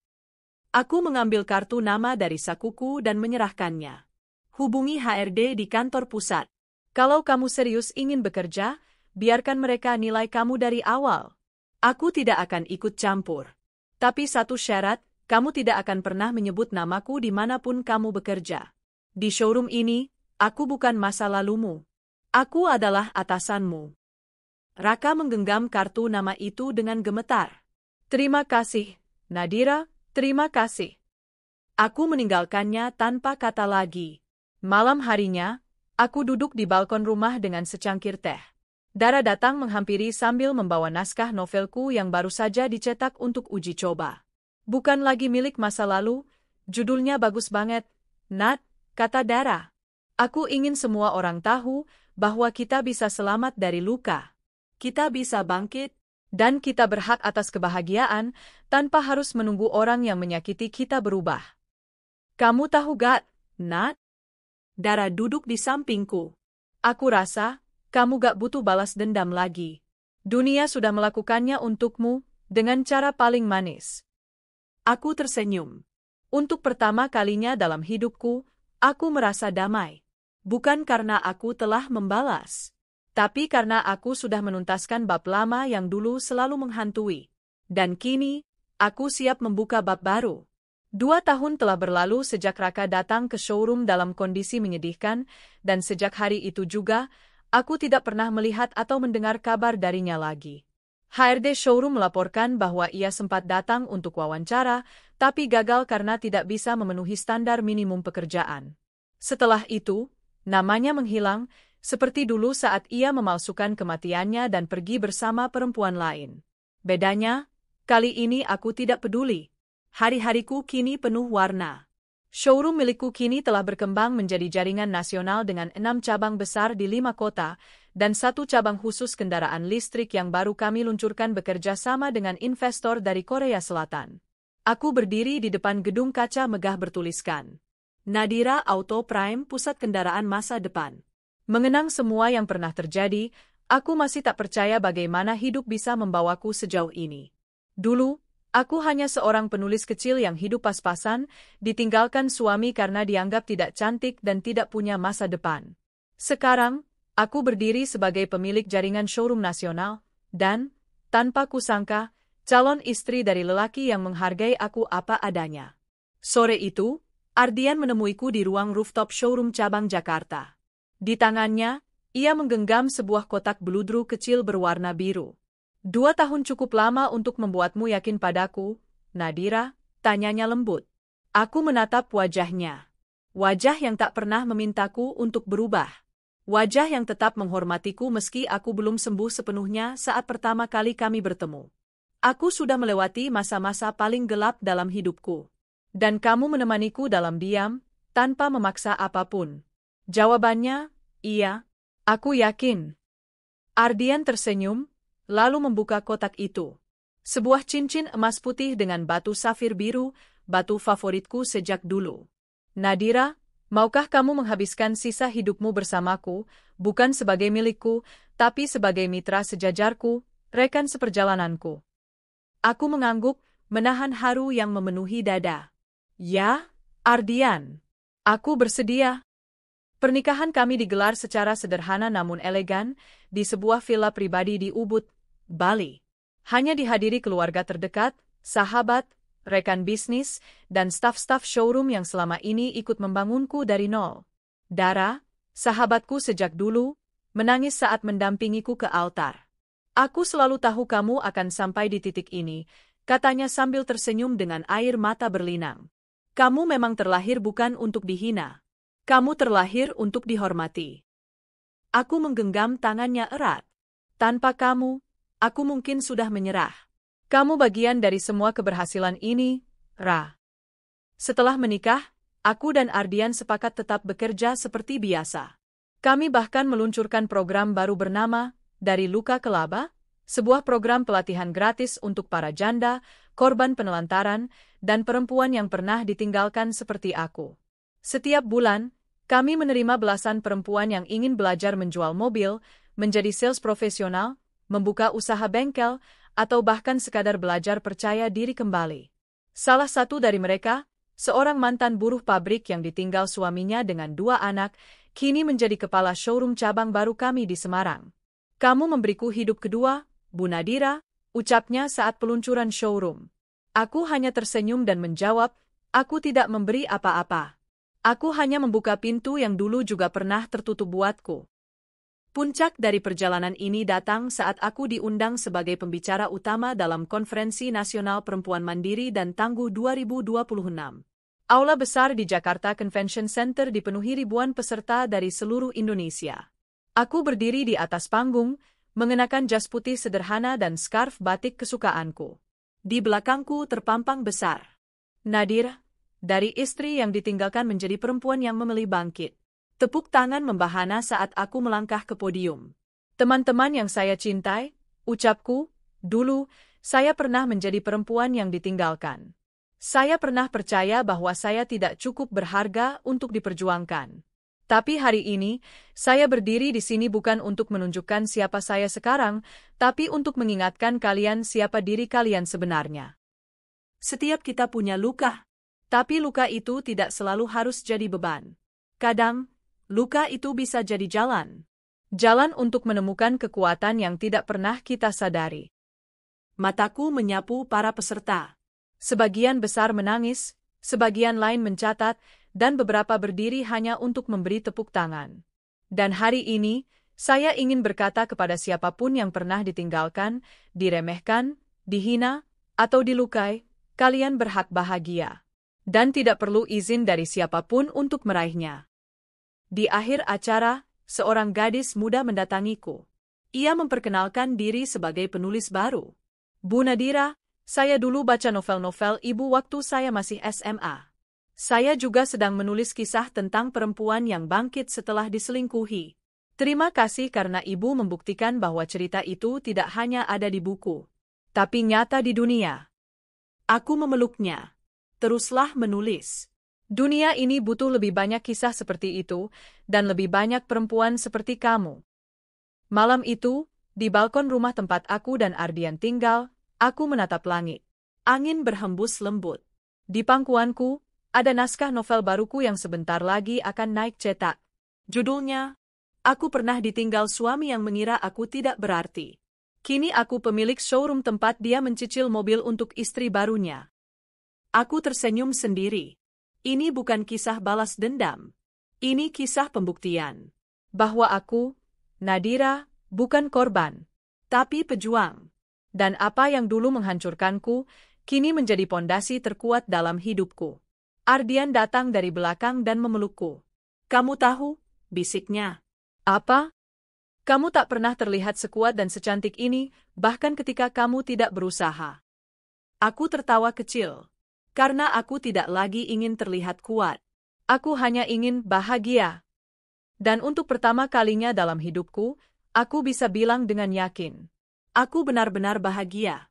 Aku mengambil kartu nama dari sakuku dan menyerahkannya. Hubungi HRD di kantor pusat. Kalau kamu serius ingin bekerja, biarkan mereka nilai kamu dari awal. Aku tidak akan ikut campur. Tapi satu syarat, kamu tidak akan pernah menyebut namaku dimanapun kamu bekerja. Di showroom ini, aku bukan masa lalumu. Aku adalah atasanmu. Raka menggenggam kartu nama itu dengan gemetar. Terima kasih, Nadira, terima kasih. Aku meninggalkannya tanpa kata lagi. Malam harinya, aku duduk di balkon rumah dengan secangkir teh. Dara datang menghampiri sambil membawa naskah novelku yang baru saja dicetak untuk uji coba. Bukan lagi milik masa lalu, judulnya bagus banget, Nat, kata Dara. Aku ingin semua orang tahu bahwa kita bisa selamat dari luka. Kita bisa bangkit, dan kita berhak atas kebahagiaan tanpa harus menunggu orang yang menyakiti kita berubah. Kamu tahu gak, Nat? Dara duduk di sampingku. Aku rasa, kamu gak butuh balas dendam lagi. Dunia sudah melakukannya untukmu, dengan cara paling manis. Aku tersenyum. Untuk pertama kalinya dalam hidupku, aku merasa damai. Bukan karena aku telah membalas. Tapi karena aku sudah menuntaskan bab lama yang dulu selalu menghantui. Dan kini, aku siap membuka bab baru. 2 tahun telah berlalu sejak Raka datang ke showroom dalam kondisi menyedihkan, dan sejak hari itu juga, aku tidak pernah melihat atau mendengar kabar darinya lagi. HRD showroom melaporkan bahwa ia sempat datang untuk wawancara, tapi gagal karena tidak bisa memenuhi standar minimum pekerjaan. Setelah itu, namanya menghilang, seperti dulu saat ia memalsukan kematiannya dan pergi bersama perempuan lain. Bedanya, kali ini aku tidak peduli. Hari-hariku kini penuh warna. Showroom milikku kini telah berkembang menjadi jaringan nasional dengan 6 cabang besar di 5 kota, dan satu cabang khusus kendaraan listrik yang baru kami luncurkan bekerja sama dengan investor dari Korea Selatan. Aku berdiri di depan gedung kaca megah bertuliskan Nadira Auto Prime, pusat kendaraan masa depan. Mengenang semua yang pernah terjadi, aku masih tak percaya bagaimana hidup bisa membawaku sejauh ini. Dulu, aku hanya seorang penulis kecil yang hidup pas-pasan, ditinggalkan suami karena dianggap tidak cantik dan tidak punya masa depan. Sekarang, aku berdiri sebagai pemilik jaringan showroom nasional, dan, tanpa kusangka, calon istri dari lelaki yang menghargai aku apa adanya. Sore itu, Ardian menemuiku di ruang rooftop showroom cabang Jakarta. Di tangannya, ia menggenggam sebuah kotak beludru kecil berwarna biru. 2 tahun cukup lama untuk membuatmu yakin padaku, Nadira, tanyanya lembut. Aku menatap wajahnya. Wajah yang tak pernah memintaku untuk berubah. Wajah yang tetap menghormatiku meski aku belum sembuh sepenuhnya saat pertama kali kami bertemu. Aku sudah melewati masa-masa paling gelap dalam hidupku. Dan kamu menemaniku dalam diam, tanpa memaksa apapun. Jawabannya, iya. Aku yakin. Ardian tersenyum, lalu membuka kotak itu. Sebuah cincin emas putih dengan batu safir biru, batu favoritku sejak dulu. Nadira, maukah kamu menghabiskan sisa hidupmu bersamaku, bukan sebagai milikku, tapi sebagai mitra sejajarku, rekan seperjalananku? Aku mengangguk, menahan haru yang memenuhi dada. Ya, Ardian. Aku bersedia. Pernikahan kami digelar secara sederhana namun elegan, di sebuah villa pribadi di Ubud, Bali. Hanya dihadiri keluarga terdekat, sahabat, rekan bisnis, dan staf-staf showroom yang selama ini ikut membangunku dari nol. Dara, sahabatku sejak dulu, menangis saat mendampingiku ke altar. Aku selalu tahu kamu akan sampai di titik ini, katanya sambil tersenyum dengan air mata berlinang. Kamu memang terlahir bukan untuk dihina. Kamu terlahir untuk dihormati. Aku menggenggam tangannya erat. Tanpa kamu, aku mungkin sudah menyerah. Kamu bagian dari semua keberhasilan ini, Ra. Setelah menikah, aku dan Ardian sepakat tetap bekerja seperti biasa. Kami bahkan meluncurkan program baru bernama Dari Luka ke Laba, sebuah program pelatihan gratis untuk para janda, korban penelantaran, dan perempuan yang pernah ditinggalkan seperti aku. Setiap bulan, kami menerima belasan perempuan yang ingin belajar menjual mobil, menjadi sales profesional, membuka usaha bengkel, atau bahkan sekadar belajar percaya diri kembali. Salah satu dari mereka, seorang mantan buruh pabrik yang ditinggal suaminya dengan 2 anak, kini menjadi kepala showroom cabang baru kami di Semarang. Kamu memberiku hidup kedua, Bu Nadira, ucapnya saat peluncuran showroom. Aku hanya tersenyum dan menjawab, aku tidak memberi apa-apa. Aku hanya membuka pintu yang dulu juga pernah tertutup buatku. Puncak dari perjalanan ini datang saat aku diundang sebagai pembicara utama dalam Konferensi Nasional Perempuan Mandiri dan Tangguh 2026. Aula besar di Jakarta Convention Center dipenuhi ribuan peserta dari seluruh Indonesia. Aku berdiri di atas panggung, mengenakan jas putih sederhana dan scarf batik kesukaanku. Di belakangku terpampang besar Nadira, dari istri yang ditinggalkan menjadi perempuan yang memilih bangkit. Tepuk tangan membahana saat aku melangkah ke podium. Teman-teman yang saya cintai, ucapku, dulu, saya pernah menjadi perempuan yang ditinggalkan. Saya pernah percaya bahwa saya tidak cukup berharga untuk diperjuangkan. Tapi hari ini, saya berdiri di sini bukan untuk menunjukkan siapa saya sekarang, tapi untuk mengingatkan kalian siapa diri kalian sebenarnya. Setiap kita punya luka, tapi luka itu tidak selalu harus jadi beban. Kadang, luka itu bisa jadi jalan. Jalan untuk menemukan kekuatan yang tidak pernah kita sadari. Mataku menyapu para peserta. Sebagian besar menangis, sebagian lain mencatat, dan beberapa berdiri hanya untuk memberi tepuk tangan. Dan hari ini, saya ingin berkata kepada siapapun yang pernah ditinggalkan, diremehkan, dihina, atau dilukai, kalian berhak bahagia. Dan tidak perlu izin dari siapapun untuk meraihnya. Di akhir acara, seorang gadis muda mendatangiku. Ia memperkenalkan diri sebagai penulis baru. Bu Nadira, saya dulu baca novel-novel ibu waktu saya masih SMA. Saya juga sedang menulis kisah tentang perempuan yang bangkit setelah diselingkuhi. Terima kasih karena ibu membuktikan bahwa cerita itu tidak hanya ada di buku, tapi nyata di dunia. Aku memeluknya. Teruslah menulis. Dunia ini butuh lebih banyak kisah seperti itu, dan lebih banyak perempuan seperti kamu. Malam itu, di balkon rumah tempat aku dan Ardian tinggal, aku menatap langit. Angin berhembus lembut. Di pangkuanku, ada naskah novel baruku yang sebentar lagi akan naik cetak. Judulnya, Aku Pernah Ditinggal Suami Yang Mengira Aku Tidak Berarti. Kini aku pemilik showroom tempat dia mencicil mobil untuk istri barunya. Aku tersenyum sendiri. Ini bukan kisah balas dendam. Ini kisah pembuktian. Bahwa aku, Nadira, bukan korban, tapi pejuang. Dan apa yang dulu menghancurkanku, kini menjadi pondasi terkuat dalam hidupku. Ardian datang dari belakang dan memelukku. Kamu tahu, bisiknya. Apa? Kamu tak pernah terlihat sekuat dan secantik ini, bahkan ketika kamu tidak berusaha. Aku tertawa kecil. Karena aku tidak lagi ingin terlihat kuat. Aku hanya ingin bahagia. Dan untuk pertama kalinya dalam hidupku, aku bisa bilang dengan yakin. Aku benar-benar bahagia.